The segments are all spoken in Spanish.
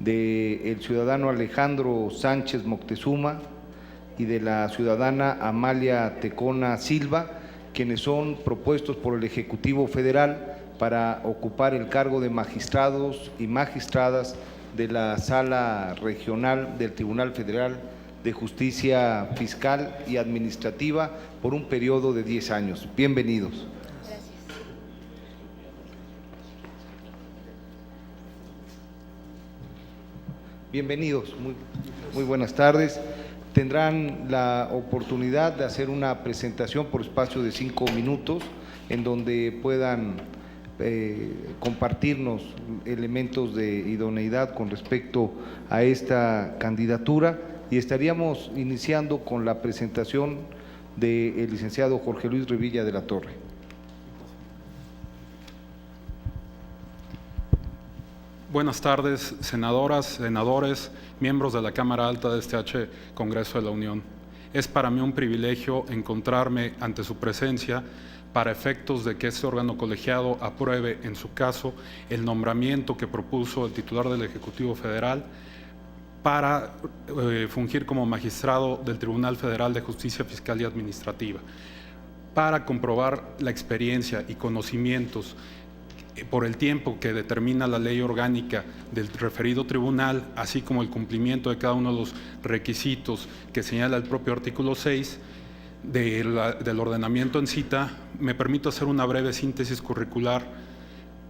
del ciudadano Alejandro Sánchez Moctezuma y de la ciudadana Amalia Tecona Silva, quienes son propuestos por el Ejecutivo Federal para ocupar el cargo de magistrados y magistradas de la Sala Regional del Tribunal Federal de Justicia Fiscal y Administrativa por un periodo de 10 años. Bienvenidos. Gracias. Bienvenidos, muy buenas tardes. Tendrán la oportunidad de hacer una presentación por espacio de 5 minutos en donde puedan compartirnos elementos de idoneidad con respecto a esta candidatura, y estaríamos iniciando con la presentación del licenciado Jorge Luis Revilla de la Torre. Buenas tardes, senadoras, senadores, miembros de la Cámara Alta de este Congreso de la Unión. Es para mí un privilegio encontrarme ante su presencia para efectos de que este órgano colegiado apruebe, en su caso, el nombramiento que propuso el titular del Ejecutivo Federal para fungir como magistrado del Tribunal Federal de Justicia Fiscal y Administrativa, para comprobar la experiencia y conocimientos por el tiempo que determina la ley orgánica del referido tribunal, así como el cumplimiento de cada uno de los requisitos que señala el propio artículo 6 del ordenamiento en cita. Me permito hacer una breve síntesis curricular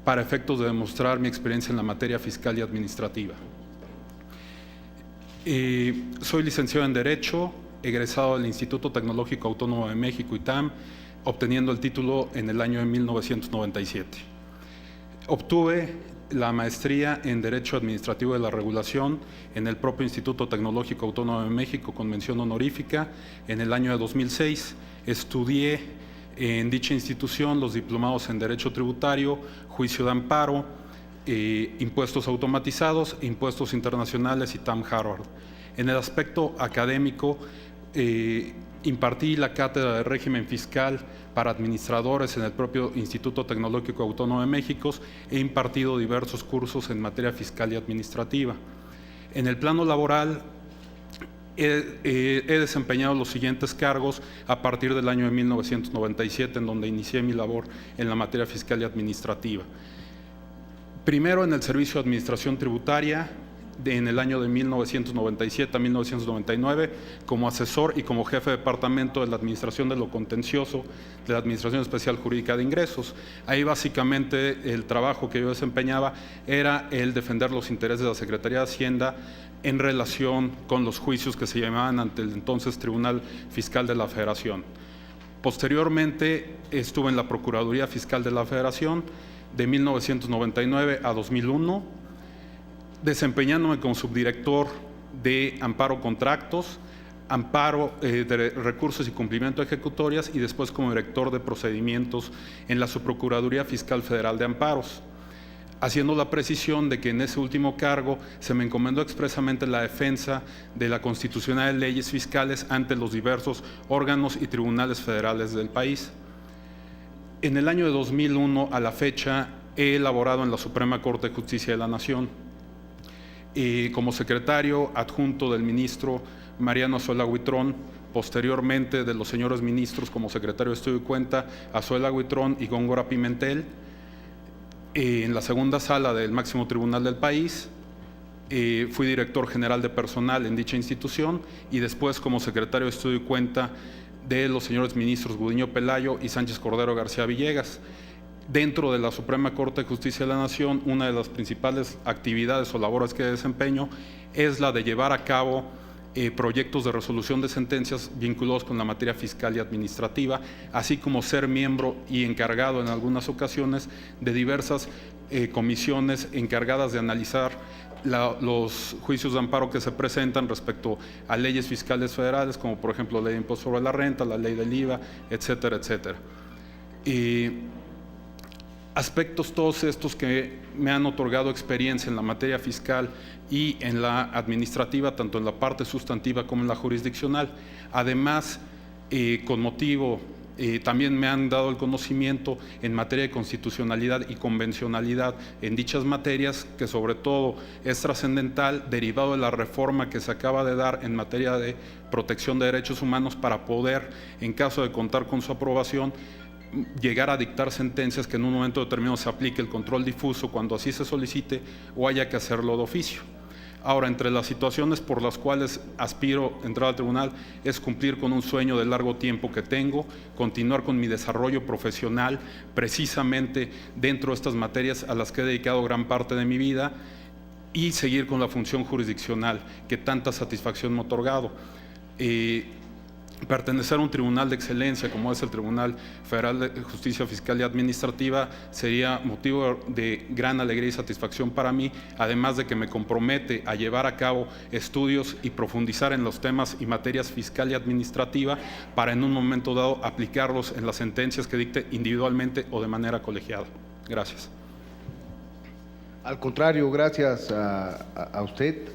para efectos de demostrar mi experiencia en la materia fiscal y administrativa. Soy licenciado en Derecho, egresado del Instituto Tecnológico Autónomo de México, ITAM, obteniendo el título en el año de 1997. Obtuve la maestría en Derecho Administrativo de la Regulación en el propio Instituto Tecnológico Autónomo de México con mención honorífica en el año de 2006. Estudié en dicha institución los diplomados en Derecho Tributario, Juicio de Amparo, Impuestos Automatizados, Impuestos Internacionales y TAM Harvard. En el aspecto académico, impartí la cátedra de régimen fiscal para administradores en el propio Instituto Tecnológico Autónomo de México. He impartido diversos cursos en materia fiscal y administrativa. En el plano laboral, he desempeñado los siguientes cargos a partir del año de 1997, en donde inicié mi labor en la materia fiscal y administrativa. Primero en el Servicio de Administración Tributaria, en el año de 1997 a 1999, como asesor y como jefe de departamento de la Administración de lo Contencioso de la Administración Especial Jurídica de Ingresos. Ahí básicamente el trabajo que yo desempeñaba era el defender los intereses de la Secretaría de Hacienda en relación con los juicios que se llamaban ante el entonces Tribunal Fiscal de la Federación. Posteriormente estuve en la Procuraduría Fiscal de la Federación de 1999 a 2001, desempeñándome como subdirector de Amparo Contractos, Amparo de Recursos y Cumplimiento de Ejecutorias, y después como director de procedimientos en la Subprocuraduría Fiscal Federal de Amparos, haciendo la precisión de que en ese último cargo se me encomendó expresamente la defensa de la constitucionalidad de leyes fiscales ante los diversos órganos y tribunales federales del país. En el año de 2001 a la fecha he elaborado en la Suprema Corte de Justicia de la Nación como secretario adjunto del ministro Mariano Azuela Huitrón, posteriormente de los señores ministros como secretario de Estudio y Cuenta Azuela Huitrón y Góngora Pimentel, en la segunda sala del máximo tribunal del país. Fui director general de personal en dicha institución y después como secretario de Estudio y Cuenta de los señores ministros Gudiño Pelayo y Sánchez Cordero García Villegas. Dentro de la Suprema Corte de Justicia de la Nación, una de las principales actividades o labores que desempeño es la de llevar a cabo proyectos de resolución de sentencias vinculados con la materia fiscal y administrativa, así como ser miembro y encargado en algunas ocasiones de diversas comisiones encargadas de analizar los juicios de amparo que se presentan respecto a leyes fiscales federales, como por ejemplo la ley de impuesto sobre la renta, la ley del IVA, etcétera, etcétera. Aspectos todos estos que me han otorgado experiencia en la materia fiscal y en la administrativa, tanto en la parte sustantiva como en la jurisdiccional. Además, con motivo También me han dado el conocimiento en materia de constitucionalidad y convencionalidad en dichas materias, que sobre todo es trascendental, derivado de la reforma que se acaba de dar en materia de protección de derechos humanos, para poder, en caso de contar con su aprobación, llegar a dictar sentencias que en un momento determinado se aplique el control difuso cuando así se solicite, o haya que hacerlo de oficio. Ahora, entre las situaciones por las cuales aspiro a entrar al tribunal es cumplir con un sueño de largo tiempo que tengo, continuar con mi desarrollo profesional precisamente dentro de estas materias a las que he dedicado gran parte de mi vida, y seguir con la función jurisdiccional que tanta satisfacción me ha otorgado. Pertenecer a un tribunal de excelencia como es el Tribunal Federal de Justicia Fiscal y Administrativa sería motivo de gran alegría y satisfacción para mí, además de que me compromete a llevar a cabo estudios y profundizar en los temas y materias fiscal y administrativa para en un momento dado aplicarlos en las sentencias que dicte individualmente o de manera colegiada. Gracias. Al contrario, gracias a usted,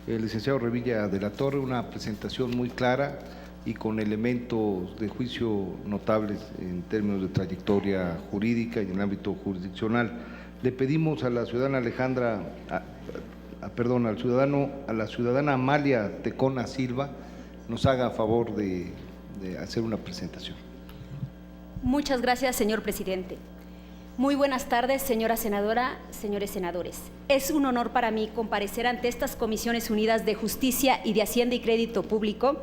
el licenciado Revilla de la Torre, una presentación muy clara y con elementos de juicio notables en términos de trayectoria jurídica y en el ámbito jurisdiccional. Le pedimos a la ciudadana a la ciudadana Amalia Tecona Silva nos haga favor de hacer una presentación. Muchas gracias, señor presidente. Muy buenas tardes, señora senadora, señores senadores. Es un honor para mí comparecer ante estas Comisiones Unidas de Justicia y de Hacienda y Crédito Público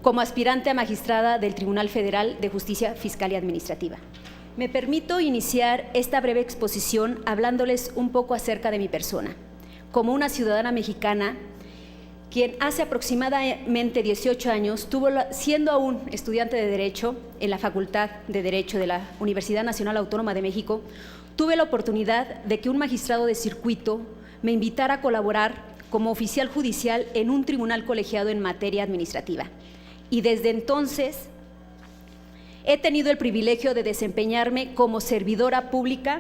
como aspirante a magistrada del Tribunal Federal de Justicia Fiscal y Administrativa. Me permito iniciar esta breve exposición hablándoles un poco acerca de mi persona. Como una ciudadana mexicana, quien hace aproximadamente 18 años, siendo aún estudiante de Derecho en la Facultad de Derecho de la Universidad Nacional Autónoma de México, tuve la oportunidad de que un magistrado de circuito me invitara a colaborar como oficial judicial en un tribunal colegiado en materia administrativa. Y desde entonces he tenido el privilegio de desempeñarme como servidora pública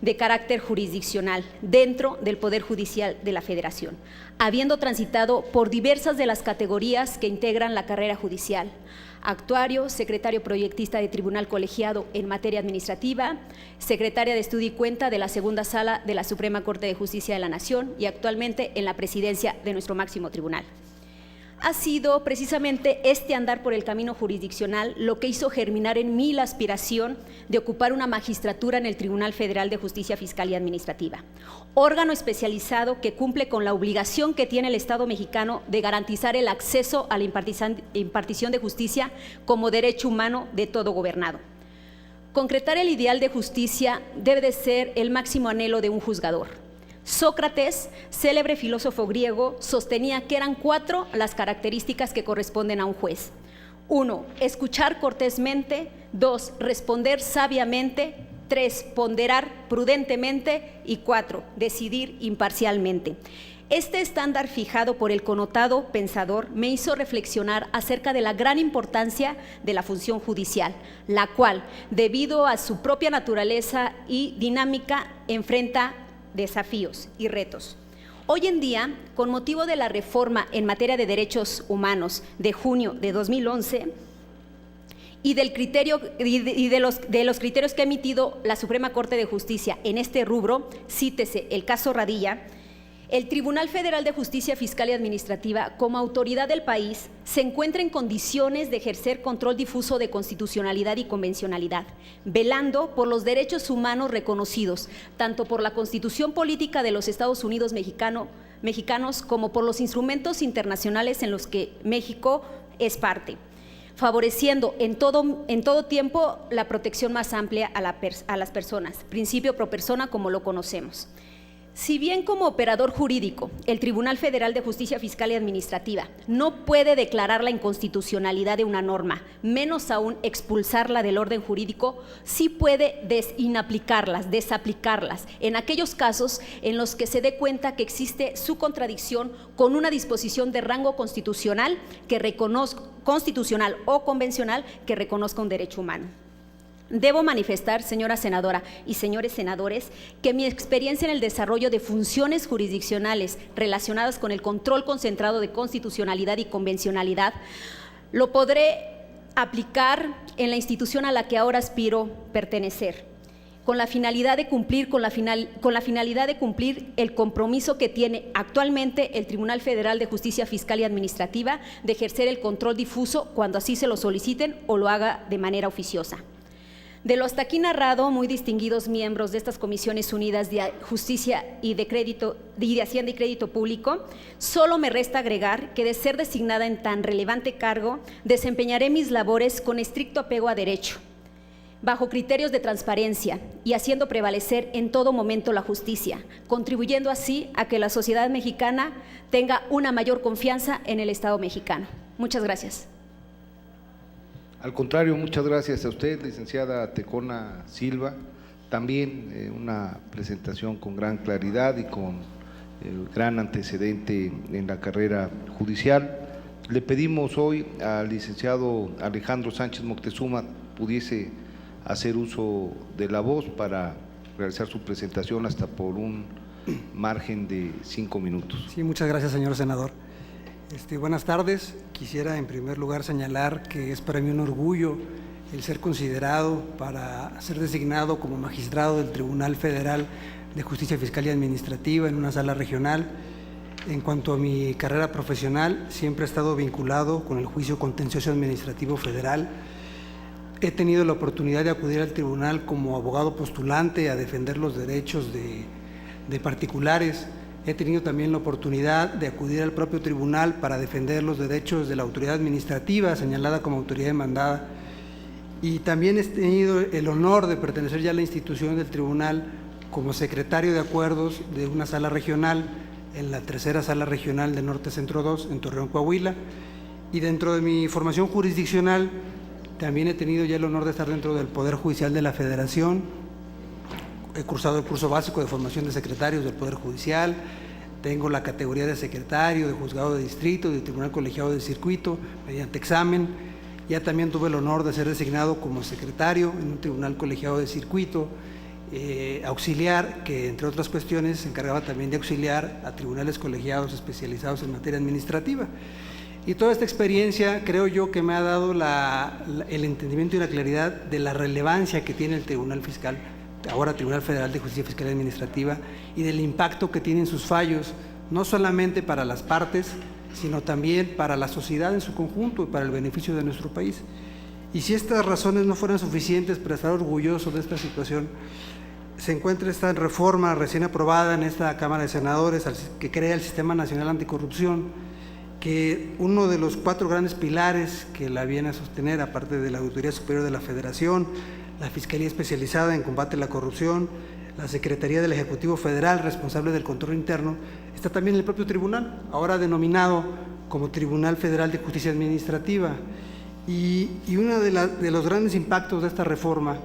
de carácter jurisdiccional dentro del Poder Judicial de la Federación, habiendo transitado por diversas de las categorías que integran la carrera judicial: actuario, secretario proyectista de tribunal colegiado en materia administrativa, secretaria de estudio y cuenta de la Segunda Sala de la Suprema Corte de Justicia de la Nación y actualmente en la presidencia de nuestro máximo tribunal. Ha sido precisamente este andar por el camino jurisdiccional lo que hizo germinar en mí la aspiración de ocupar una magistratura en el Tribunal Federal de Justicia Fiscal y Administrativa, órgano especializado que cumple con la obligación que tiene el Estado mexicano de garantizar el acceso a la impartición de justicia como derecho humano de todo gobernado. Concretar el ideal de justicia debe de ser el máximo anhelo de un juzgador. Sócrates, célebre filósofo griego, sostenía que eran 4 las características que corresponden a un juez. 1, escuchar cortésmente. 2, responder sabiamente. 3, ponderar prudentemente. Y 4, decidir imparcialmente. Este estándar fijado por el connotado pensador me hizo reflexionar acerca de la gran importancia de la función judicial, la cual, debido a su propia naturaleza y dinámica, enfrenta desafíos y retos. Hoy en día, con motivo de la reforma en materia de derechos humanos de junio de 2011 y de los criterios que ha emitido la Suprema Corte de Justicia en este rubro, cítese el caso Radilla, el Tribunal Federal de Justicia Fiscal y Administrativa, como autoridad del país, se encuentra en condiciones de ejercer control difuso de constitucionalidad y convencionalidad, velando por los derechos humanos reconocidos, tanto por la Constitución Política de los Estados Unidos mexicanos como por los instrumentos internacionales en los que México es parte, favoreciendo en todo tiempo la protección más amplia a las personas, principio pro persona como lo conocemos. Si bien como operador jurídico, el Tribunal Federal de Justicia Fiscal y Administrativa no puede declarar la inconstitucionalidad de una norma, menos aún expulsarla del orden jurídico, sí puede desaplicarlas, en aquellos casos en los que se dé cuenta que existe su contradicción con una disposición de rango constitucional o convencional que reconozca un derecho humano. Debo manifestar, señora senadora y señores senadores, que mi experiencia en el desarrollo de funciones jurisdiccionales relacionadas con el control concentrado de constitucionalidad y convencionalidad lo podré aplicar en la institución a la que ahora aspiro pertenecer, con la finalidad de cumplir el compromiso que tiene actualmente el Tribunal Federal de Justicia Fiscal y Administrativa de ejercer el control difuso cuando así se lo soliciten o lo haga de manera oficiosa. De lo hasta aquí narrado, muy distinguidos miembros de estas Comisiones Unidas de Justicia y de Hacienda y Crédito Público, solo me resta agregar que de ser designada en tan relevante cargo, desempeñaré mis labores con estricto apego a derecho, bajo criterios de transparencia y haciendo prevalecer en todo momento la justicia, contribuyendo así a que la sociedad mexicana tenga una mayor confianza en el Estado mexicano. Muchas gracias. Al contrario, muchas gracias a usted, licenciada Tecona Silva. También una presentación con gran claridad y con gran antecedente en la carrera judicial. Le pedimos hoy al licenciado Alejandro Sánchez Moctezuma pudiese hacer uso de la voz para realizar su presentación hasta por un margen de 5 minutos. Sí, muchas gracias, señor senador. Buenas tardes. Quisiera en primer lugar señalar que es para mí un orgullo el ser considerado para ser designado como magistrado del Tribunal Federal de Justicia Fiscal y Administrativa en una sala regional. En cuanto a mi carrera profesional, siempre he estado vinculado con el juicio contencioso administrativo federal. He tenido la oportunidad de acudir al tribunal como abogado postulante a defender los derechos de particulares. He tenido también la oportunidad de acudir al propio tribunal para defender los derechos de la autoridad administrativa señalada como autoridad demandada. Y también he tenido el honor de pertenecer ya a la institución del tribunal como secretario de acuerdos de una sala regional, en la tercera sala regional de Norte Centro 2, en Torreón, Coahuila. Y dentro de mi formación jurisdiccional, también he tenido ya el honor de estar dentro del Poder Judicial de la Federación. He cursado el curso básico de formación de secretarios del Poder Judicial, tengo la categoría de secretario, de juzgado de distrito, de tribunal colegiado de circuito, mediante examen. Ya también tuve el honor de ser designado como secretario en un tribunal colegiado de circuito, auxiliar, que entre otras cuestiones se encargaba también de auxiliar a tribunales colegiados especializados en materia administrativa. Y toda esta experiencia creo yo que me ha dado el entendimiento y la claridad de la relevancia que tiene el Tribunal Fiscal, ahora Tribunal Federal de Justicia Fiscal y Administrativa, y del impacto que tienen sus fallos, no solamente para las partes, sino también para la sociedad en su conjunto y para el beneficio de nuestro país. Y si estas razones no fueran suficientes para estar orgulloso de esta situación, se encuentra esta reforma recién aprobada en esta Cámara de Senadores que crea el Sistema Nacional Anticorrupción, que uno de los 4 grandes pilares que la viene a sostener, aparte de la Auditoría Superior de la Federación, la Fiscalía Especializada en Combate a la Corrupción, la Secretaría del Ejecutivo Federal, responsable del control interno, está también el propio tribunal, ahora denominado como Tribunal Federal de Justicia Administrativa. Y uno de los grandes impactos de esta reforma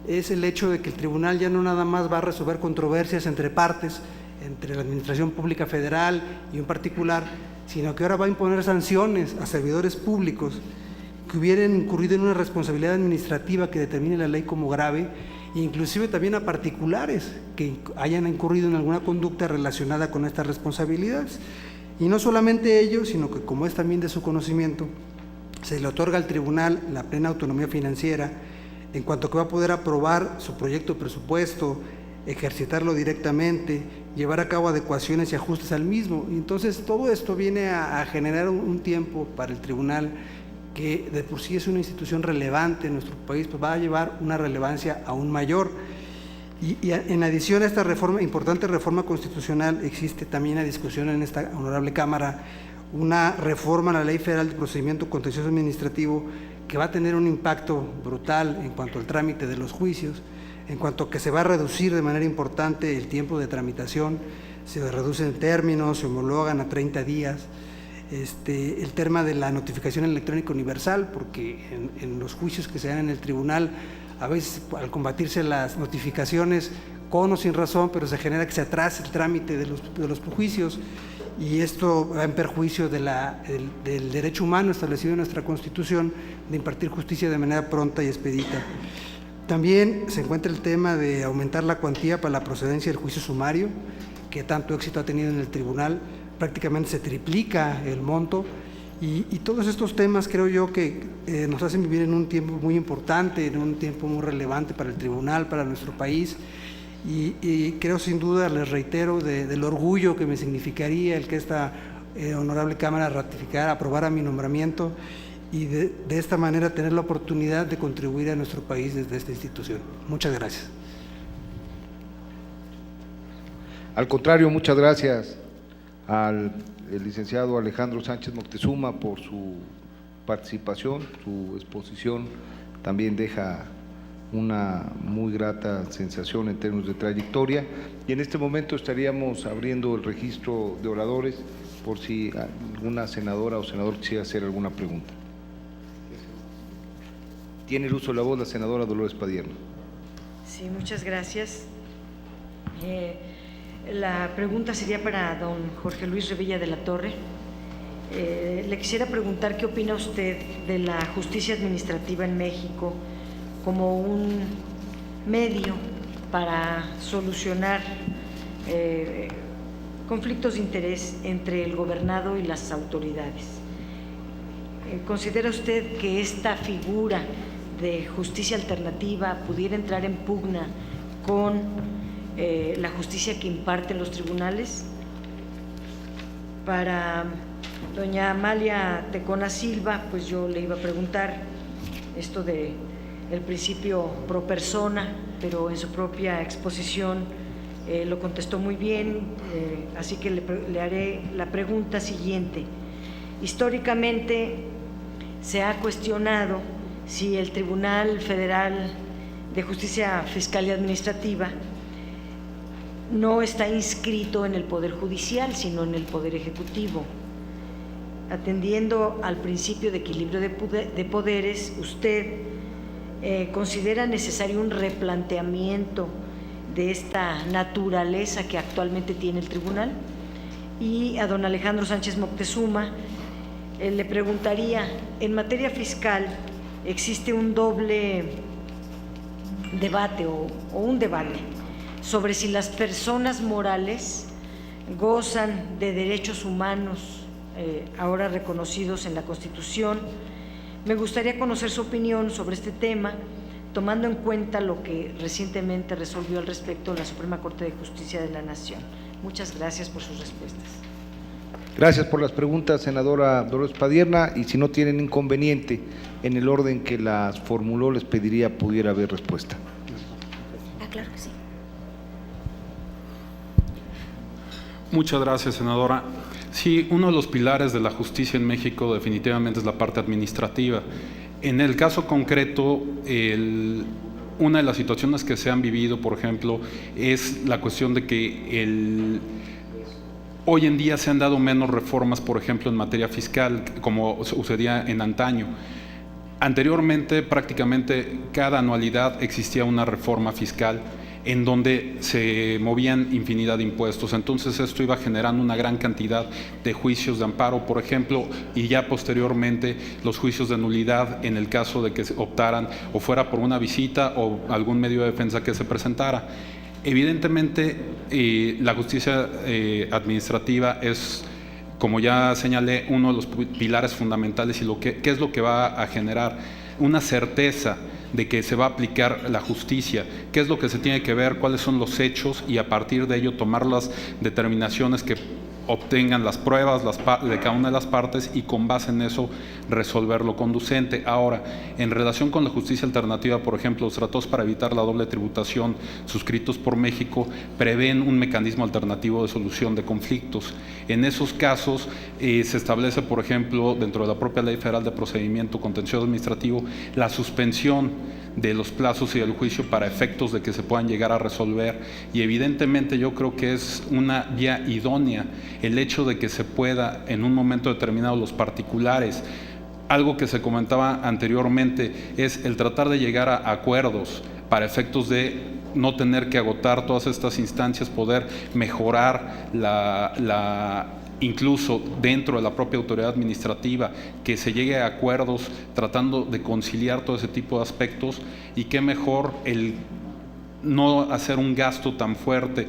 es el hecho de que el tribunal ya no nada más va a resolver controversias entre partes, entre la Administración Pública Federal y un particular, sino que ahora va a imponer sanciones a servidores públicos que hubieran incurrido en una responsabilidad administrativa que determine la ley como grave, e inclusive también a particulares que hayan incurrido en alguna conducta relacionada con estas responsabilidades. Y no solamente ellos, sino que, como es también de su conocimiento, se le otorga al tribunal la plena autonomía financiera en cuanto que va a poder aprobar su proyecto de presupuesto, ejercitarlo directamente, llevar a cabo adecuaciones y ajustes al mismo. Y entonces todo esto viene a generar un tiempo para el tribunal que de por sí es una institución relevante en nuestro país, pues va a llevar una relevancia aún mayor. Y en adición a esta reforma, importante reforma constitucional, existe también a discusión en esta honorable Cámara una reforma a la Ley Federal de Procedimiento Contencioso Administrativo que va a tener un impacto brutal en cuanto al trámite de los juicios, en cuanto a que se va a reducir de manera importante el tiempo de tramitación, se reducen términos, se homologan a 30 días, el tema de la notificación electrónica universal, porque en los juicios que se dan en el tribunal, a veces al combatirse las notificaciones con o sin razón, pero se genera que se atrase el trámite de los juicios, y esto va en perjuicio del derecho humano establecido en nuestra Constitución de impartir justicia de manera pronta y expedita. También se encuentra el tema de aumentar la cuantía para la procedencia del juicio sumario, que tanto éxito ha tenido en el tribunal, prácticamente se triplica el monto, Y todos estos temas creo yo que nos hacen vivir en un tiempo muy importante, en un tiempo muy relevante para el tribunal, para nuestro país. Y creo sin duda, les reitero, del orgullo que me significaría el que esta honorable Cámara ratificara, aprobara mi nombramiento y de esta manera tener la oportunidad de contribuir a nuestro país desde esta institución. Muchas gracias. Al contrario, muchas gracias al licenciado Alejandro Sánchez Moctezuma por su participación, su exposición también deja una muy grata sensación en términos de trayectoria, y en este momento estaríamos abriendo el registro de oradores por si alguna senadora o senador quisiera hacer alguna pregunta. Tiene el uso de la voz la senadora Dolores Padierna. Sí, muchas gracias. La pregunta sería para don Jorge Luis Revilla de la Torre. Le quisiera preguntar qué opina usted de la justicia administrativa en México como un medio para solucionar conflictos de interés entre el gobernado y las autoridades. ¿Considera usted que esta figura de justicia alternativa pudiera entrar en pugna con la justicia que imparten los tribunales? Para doña Amalia Tecona Silva, pues yo le iba a preguntar esto de el principio pro persona, pero en su propia exposición lo contestó muy bien, así que le haré la pregunta siguiente. Históricamente se ha cuestionado si el Tribunal Federal de Justicia Fiscal y Administrativa no está inscrito en el Poder Judicial, sino en el Poder Ejecutivo. Atendiendo al principio de equilibrio de poderes, ¿usted considera necesario un replanteamiento de esta naturaleza que actualmente tiene el tribunal? Y a don Alejandro Sánchez Moctezuma le preguntaría, en materia fiscal existe un doble debate o un debate sobre si las personas morales gozan de derechos humanos ahora reconocidos en la Constitución. Me gustaría conocer su opinión sobre este tema, tomando en cuenta lo que recientemente resolvió al respecto la Suprema Corte de Justicia de la Nación. Muchas gracias por sus respuestas. Gracias por las preguntas, senadora Dolores Padierna, y si no tienen inconveniente, en el orden que las formuló, les pediría pudiera haber respuesta. Claro que sí. Muchas gracias, senadora. Sí, uno de los pilares de la justicia en México definitivamente es la parte administrativa. En el caso concreto, una de las situaciones que se han vivido, por ejemplo, es la cuestión de que hoy en día se han dado menos reformas, por ejemplo, en materia fiscal, como sucedía en antaño. Anteriormente, prácticamente cada anualidad existía una reforma fiscal en donde se movían infinidad de impuestos. Entonces esto iba generando una gran cantidad de juicios de amparo, por ejemplo, y ya posteriormente los juicios de nulidad en el caso de que optaran o fuera por una visita o algún medio de defensa que se presentara. Evidentemente, la justicia administrativa es, como ya señalé, uno de los pilares fundamentales y qué es lo que va a generar una certeza de que se va a aplicar la justicia, qué es lo que se tiene que ver, cuáles son los hechos y a partir de ello tomar las determinaciones que obtengan las pruebas de cada una de las partes y con base en eso resolver lo conducente. Ahora, en relación con la justicia alternativa, por ejemplo, los tratados para evitar la doble tributación suscritos por México prevén un mecanismo alternativo de solución de conflictos. En esos casos se establece, por ejemplo, dentro de la propia Ley Federal de Procedimiento Contencioso Administrativo, la suspensión de los plazos y del juicio para efectos de que se puedan llegar a resolver, y evidentemente yo creo que es una vía idónea el hecho de que se pueda en un momento determinado los particulares, algo que se comentaba anteriormente, es el tratar de llegar a acuerdos para efectos de no tener que agotar todas estas instancias, poder mejorar incluso dentro de la propia autoridad administrativa, que se llegue a acuerdos tratando de conciliar todo ese tipo de aspectos, y qué mejor el no hacer un gasto tan fuerte,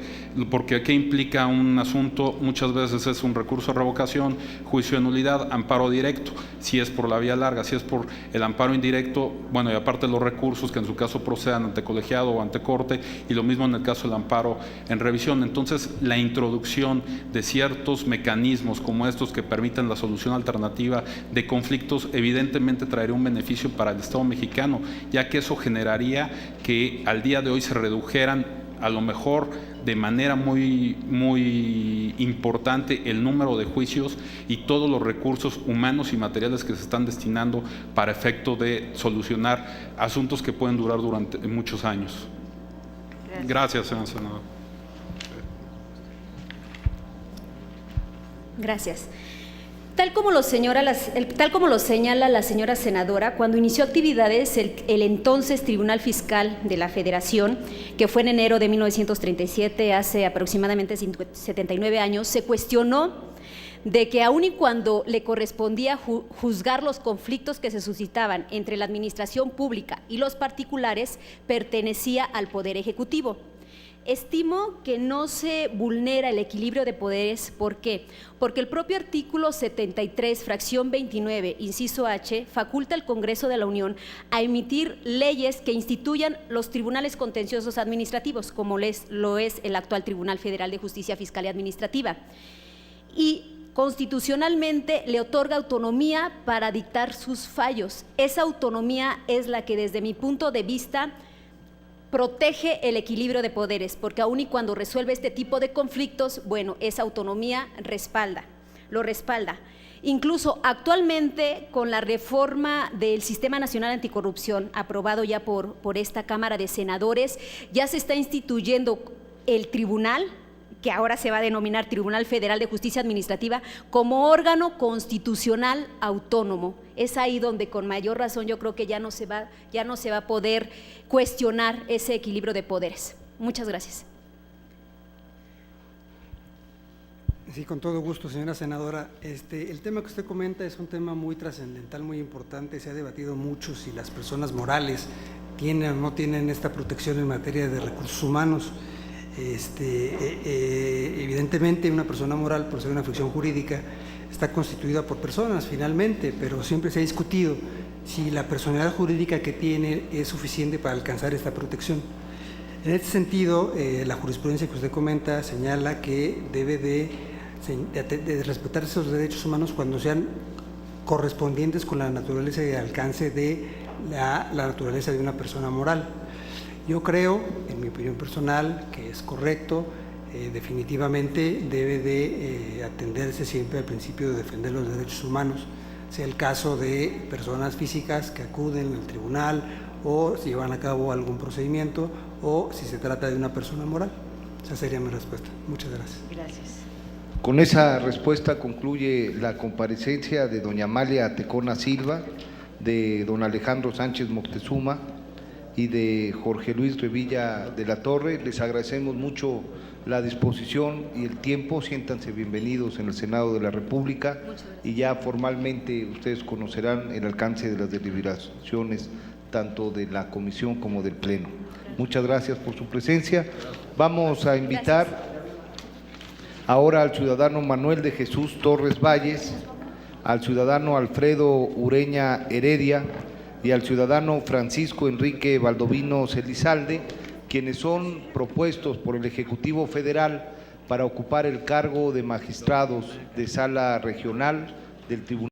porque ¿qué implica un asunto? Muchas veces es un recurso de revocación, juicio de nulidad, amparo directo, si es por la vía larga, si es por el amparo indirecto, bueno, y aparte los recursos que en su caso procedan ante colegiado o ante corte, y lo mismo en el caso del amparo en revisión. Entonces, la introducción de ciertos mecanismos como estos que permiten la solución alternativa de conflictos evidentemente traería un beneficio para el Estado mexicano, ya que eso generaría que al día de hoy se redujeran a lo mejor de manera muy importante el número de juicios y todos los recursos humanos y materiales que se están destinando para efecto de solucionar asuntos que pueden durar durante muchos años. Gracias, señor senador. Gracias. Tal como lo señala la señora senadora, cuando inició actividades el entonces Tribunal Fiscal de la Federación, que fue en enero de 1937, hace aproximadamente 79 años, se cuestionó de que aun y cuando le correspondía juzgar los conflictos que se suscitaban entre la administración pública y los particulares, pertenecía al Poder Ejecutivo. Estimo que no se vulnera el equilibrio de poderes. ¿Por qué? Porque el propio artículo 73, fracción 29, inciso H, faculta al Congreso de la Unión a emitir leyes que instituyan los tribunales contenciosos administrativos, como lo es el actual Tribunal Federal de Justicia Fiscal y Administrativa. Y constitucionalmente le otorga autonomía para dictar sus fallos. Esa autonomía es la que, desde mi punto de vista, protege el equilibrio de poderes, porque aun y cuando resuelve este tipo de conflictos, bueno, esa autonomía lo respalda. Incluso actualmente, con la reforma del Sistema Nacional Anticorrupción, aprobado ya por esta Cámara de Senadores, ya se está instituyendo el tribunal, que ahora se va a denominar Tribunal Federal de Justicia Administrativa, como órgano constitucional autónomo. Es ahí donde con mayor razón yo creo que ya no se va a poder cuestionar ese equilibrio de poderes. Muchas gracias. Sí, con todo gusto, señora senadora. El tema que usted comenta es un tema muy trascendental, muy importante. Se ha debatido mucho si las personas morales tienen o no tienen esta protección en materia de recursos humanos. Evidentemente, una persona moral, por ser una ficción jurídica, está constituida por personas finalmente, pero siempre se ha discutido si la personalidad jurídica que tiene es suficiente para alcanzar esta protección. En este sentido, la jurisprudencia que usted comenta señala que debe de respetarse esos derechos humanos cuando sean correspondientes con la naturaleza y alcance de la naturaleza de una persona moral. Yo creo, en mi opinión personal, que es correcto, definitivamente debe de atenderse siempre al principio de defender los derechos humanos, sea el caso de personas físicas que acuden al tribunal o si llevan a cabo algún procedimiento o si se trata de una persona moral. Esa sería mi respuesta. Muchas gracias. Gracias. Con esa respuesta concluye la comparecencia de doña Amalia Tecona Silva, de don Alejandro Sánchez Moctezuma y de Jorge Luis Revilla de la Torre. Les agradecemos mucho la disposición y el tiempo. Siéntanse bienvenidos en el Senado de la República y ya formalmente ustedes conocerán el alcance de las deliberaciones tanto de la comisión como del Pleno. Muchas gracias por su presencia. Vamos a invitar ahora al ciudadano Manuel de Jesús Torres Valles, al ciudadano Alfredo Ureña Heredia y al ciudadano Francisco Enrique Baldovino Celizalde, quienes son propuestos por el Ejecutivo Federal para ocupar el cargo de magistrados de Sala Regional del Tribunal